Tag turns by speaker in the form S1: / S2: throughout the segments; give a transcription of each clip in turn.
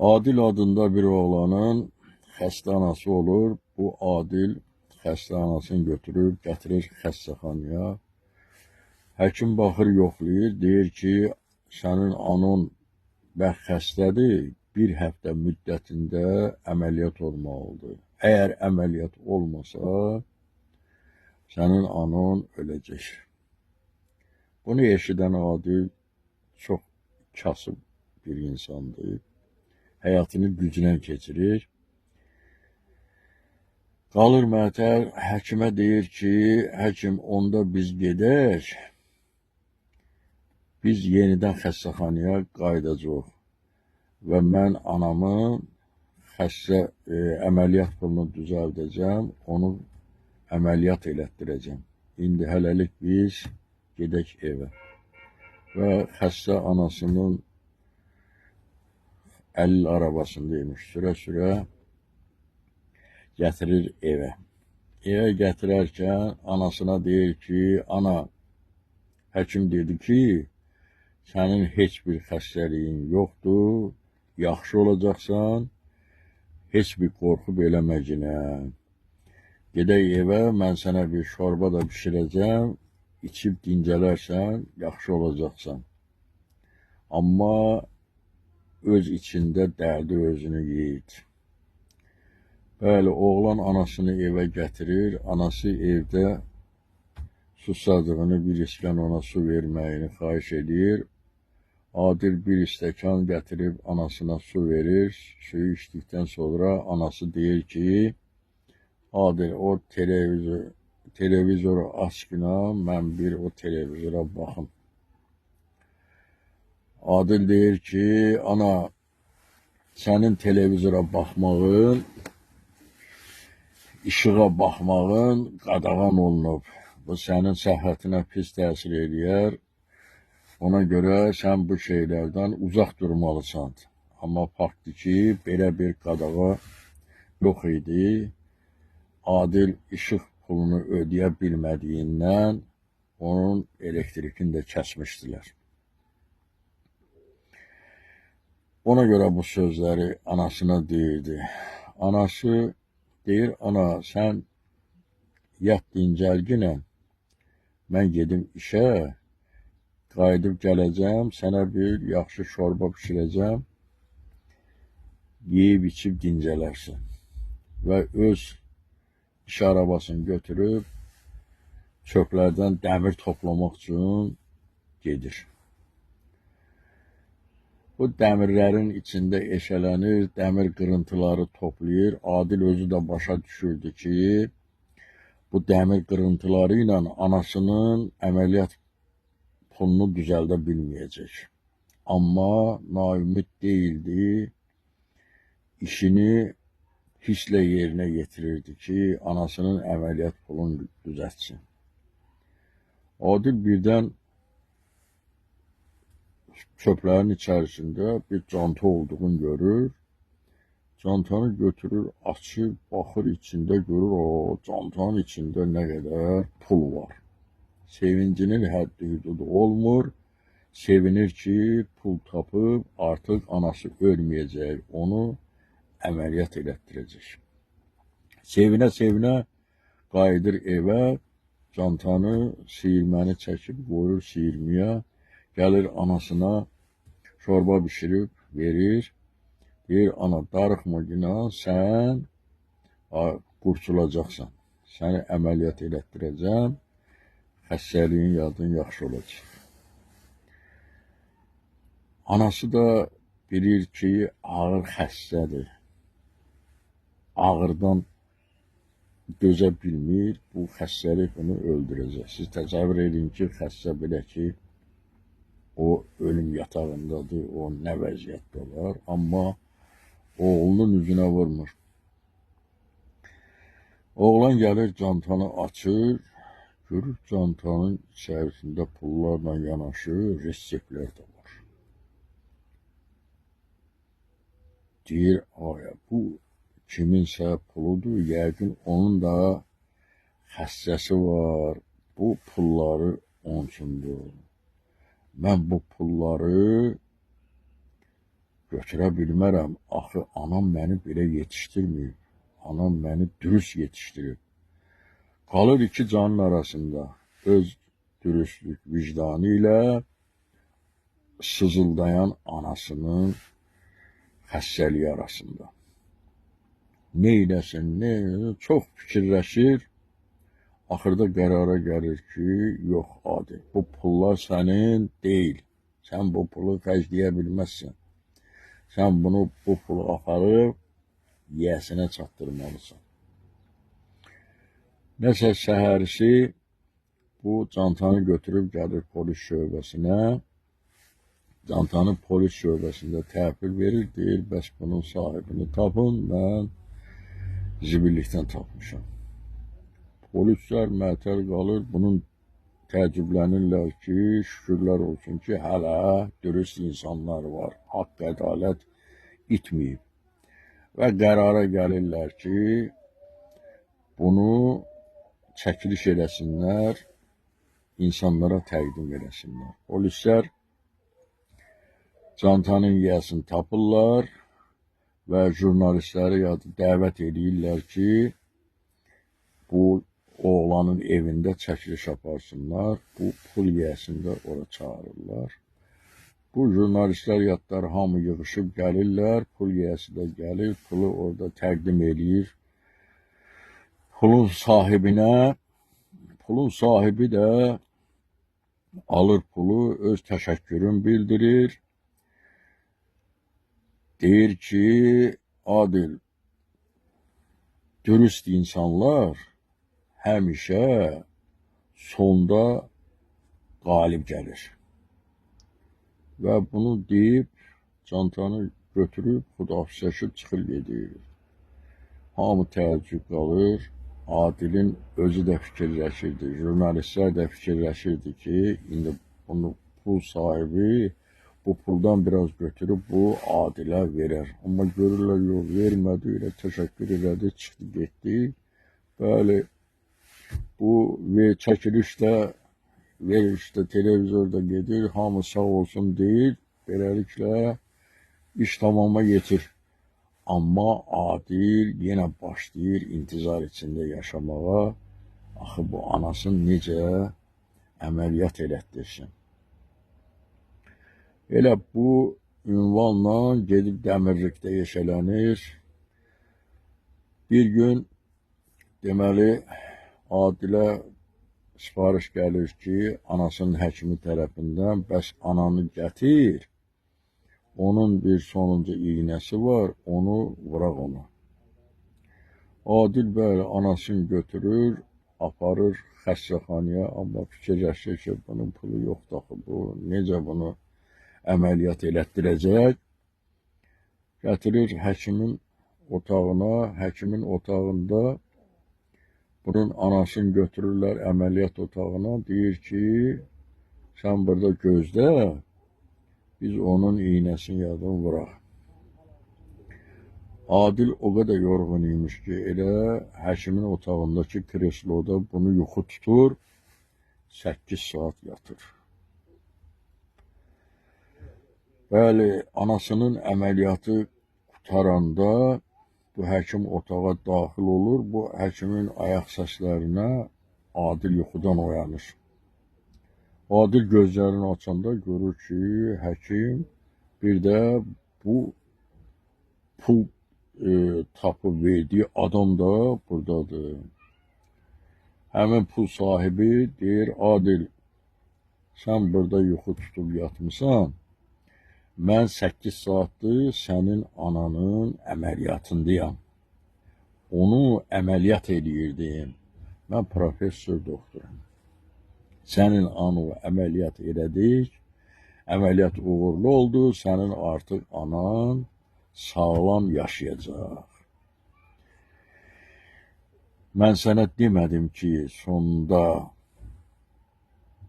S1: Adil adında bir oğlanın xəstə anası olur. Bu Adil xəstə anasını götürüb gətirir xəstəxanaya. Həkim baxır, yoxlayır, deyir ki, sənin anan bəx xəstədir, bir həftə müddətində əməliyyat olmalıdır. Əgər əməliyyat olmasa, sənin anan öləcək. Bunu eşidən Adil çox kasıb bir insandır. Həyatını güclə keçirir. Qalır mətər, həkimə deyir ki, həkim, onda biz gedək, biz yenidən xəstəxanaya qayıdacaq və mən anamın əməliyyat pulunu düzəldəcəm, onu əməliyyat elətdirəcəm. İndi hələlik biz gedək evə. Və xəstə anasının əlil arabasındaymış, sürə-sürə gətirir evə. Evə gətirərkən anasına deyir ki, ana, həkim dedi ki, sənin heç bir xəstəliyin yoxdur, yaxşı olacaqsan, heç bir qorxub eləməginə. Gedək evə, mən sənə bir şorba da pişirəcəm, içib dincələrsən, yaxşı olacaqsan. Amma öz içində dərdi özünü yeyir. Bəli, oğlan anasını evə gətirir, anası evdə susadığını, bir iskan ona su verməyini xahiş edir. Adil bir stəkan gətirib anasına su verir, suyu içdikdən sonra anası deyir ki, Adil, o televizoru aç günə, mən bir o televizora baxım. Adil deyir ki, ana, sənin televizora baxmağın, işığa baxmağın qadağan olunub. Bu sənin səhhətinə pis təsir edir. Ona görə sən bu şeylərdən uzaq durmalısan. Amma faktdır ki, belə bir qadağa yox idi. Adil işıq pulunu ödəyə bilmədiyindən onun elektrikini də kəsmişdilər. Ona görə bu sözləri anasına deyirdi. Anası deyir, ana, sən yat dincəlginə, mən gedim işə, qayıdıb gələcəm, sənə bir yaxşı şorba pişirəcəm, yeyib içib dincələrsən. Və öz iş arabasını götürüb çöplərdən dəmir toplamaq üçün gedir. Bu dəmirlərin içində eşələnir, dəmir qırıntıları toplayır. Adil özü də başa düşürdü ki, bu dəmir qırıntıları ilə anasının əməliyyat pulunu düzəldə bilməyəcək. Amma naümid deyildi, işini hisslə yerinə yetirirdi ki, anasının əməliyyat pulunu düzəltsin. Adil birdən çöplərin içərisində bir canta olduğunu görür. Cantanı götürür, açır, baxır içində, görür, o cantanın içində nə qədər pul var. Sevincinin həddi hüdudu olmur. Sevinir ki, pul tapıb artıq anası ölməyəcək, onu əməliyyat elətdirəcək. Sevinə-sevinə qayıdır evə, cantanı, siyirməni çəkib qoyur siyirməyə, gəlir anasına şorba pişirib verir. Deyir, ana, darıxma günah, sən qurtulacaqsan. Səni əməliyyat elətdirəcəm, xəstəliyin yadın yaxşı olacaq. Anası da bilir ki, ağır xəstədir. Ağırdan dözə bilmir, bu xəstəlik onu öldürəcək. Siz təsəvvür edin ki, xəstə belə ki, o ölüm yatağındadır, o nə vəziyyətdə olar, amma oğlunun üzünə vurmur. Oğlan gəlir, cantanı açır, görür cantanın içərisində pullarla yanaşı reseptlər də var. Deyir, aya, bu kiminsə puludur, yəqin onun da xəstəsi var, bu pulları onun üçündür. Mən bu pulları götürə bilmərəm. Axı anam məni belə yetişdirməyib. Anam məni dürüst yetişdirib. Qalır iki canın arasında. Öz dürüstlük vicdanı ilə sızıldayan anasının xəstəliyi arasında. Neyləsin, çox fikirləşir. Axırda qərara gəlir ki, yox Adil, bu pullar sənin deyil. Sən bu pulu xərcləyə bilməzsən. Sən bu pulu aparıb yiyəsinə çatdırmalısan. Nəsə səhərisi bu Cantanı götürüb gəlir polis şöbəsinə. Cantanı polis şöbəsində təhvil verir, deyir, bəs bunun sahibini tapın, mən zibillikdən tapmışam. Polislər məətəl qalır, bunun təəccüblənirlər ki, şükürlər olsun ki, hələ dürüst insanlar var, haqq ədalət itməyib. Və qərara gəlirlər ki, bunu çəkiliş eləsinlər, insanlara təqdim eləsinlər. Polislər Cantanın yiyəsini tapırlar və jurnalistləri dəvət edirlər ki, bu oğlanın evində çəkiliş aparsınlar, bu pul yiyəsini də ora çağırırlar. Bu jurnalistlər yadlar hamı yığışıb gəlirlər, pul yiyəsi də gəlir, pulu orada təqdim edir pulun sahibinə. Pulun sahibi də alır pulu, öz təşəkkürünü bildirir. Deyir ki, Adil, dürüst insanlar həmişə sonda qalib gəlir. Və bunu deyib, Cantanı götürüb, xudahafizləşib çıxır gedir. Hamı təəccüb qalır. Adilin özü də fikirləşirdi, jurnalistlər də fikirləşirdi ki, indi bunu pul sahibi bu puldan biraz götürüb bu Adilə verər. Amma görürlər, yox, vermədi, elə təşəkkür elədi, çıxdı, getdi. Bəli, bu çəkilişdə, verilişdə, televizorda gedir, hamı sağ olsun deyir, beləliklə iş tamama yetir. Amma Adil yenə başlayır intizar içində yaşamağa. Axı bu anasını necə əməliyyat elətdirsin. Elə bu ünvanla gedib Dəmirlikdə yeşələnir. Bir gün deməli Adilə sifariş gəlir ki, anasının həkimi tərəfindən, bəs ananı gətir, onun bir sonuncu iğnəsi var, onu vuraq ona. Adil bəli anasını götürür, aparır xəstəxanaya, amma fikirləşir ki, bunun pulu yoxdur axı, bu necə bunu əməliyyat elətdirəcək. Gətirir həkimin otağına, həkimin otağında bunun anasını götürürlər əməliyyat otağına, deyir ki, sən burada gözlə, biz onun iğnəsini yadın vuraq. Adil o qədər yorğun imiş ki, elə həkimin otağındakı kresloda bunu yuxu tutur, 8 saat yatır. Bəli, anasının əməliyyatı qutaranda bu həkim otağa daxil olur, bu həkimin ayaq səslərinə Adil yuxudan oyanır. Adil gözlərini açanda görür ki, həkim bir də bu pul tapıb verdiyi adam da buradadır. Həmin pul sahibi deyir, Adil, sən burada yuxu tutub yatmışsan, mən 8 saatdır sənin ananın əməliyyatındayam. Onu əməliyyat edirdim. Mən professor doktoram. Sənin anı əməliyyat elədik. Əməliyyat uğurlu oldu. Sənin artıq anan sağlam yaşayacaq. Mən sənə demədim ki, sonunda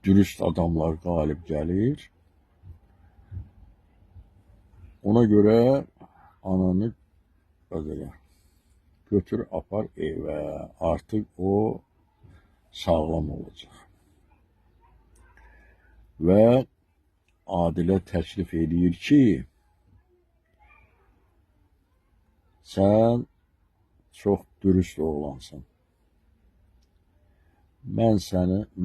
S1: dürüst adamlar qalib gəlir. Ona görə ananı götür apar evə. Artıq o sağlam olacaq. Və Adilə təklif edir ki, sən çox dürüst oğlansan.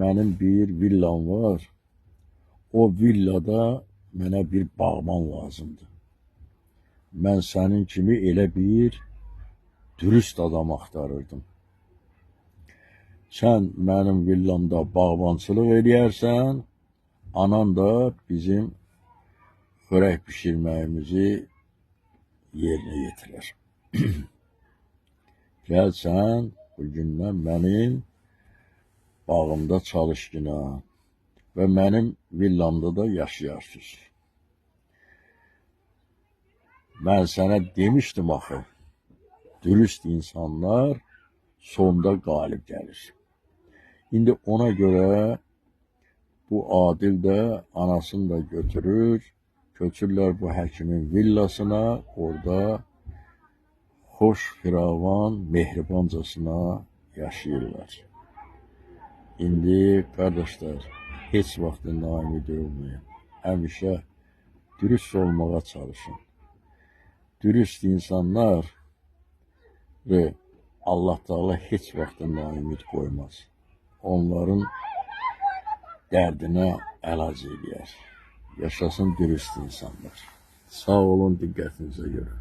S1: Mənim bir villam var. O villada mənə bir bağban lazımdır. Mən sənin kimi elə bir dürüst adam axtarırdım. Sən mənim villamda bağbançılıq eləyərsən, anan da bizim xörək pişirməyimizi yerinə yetirər. Gəl sən bugündən mənim bağımda çalışqına və mənim villamda da yaşayarsınız. Mən sənə demişdim axı, dürüst insanlar sonda qalib gəlir. İndi ona görə bu Adil də anasını da götürür, köçürlər bu həkimin villasına, orada xoş, firavan, mehribancasına yaşayırlar. İndi qardaşlar, heç vaxt naimid olmayın. Həmişə dürüst olmağa çalışın. Dürüst insanlar Allah Teala heç vaxt naimid qoymaz. Onların dərdinə əlac eləyər. Yaşasın dürüst insanlar. Sağ olun diqqətinizə görə.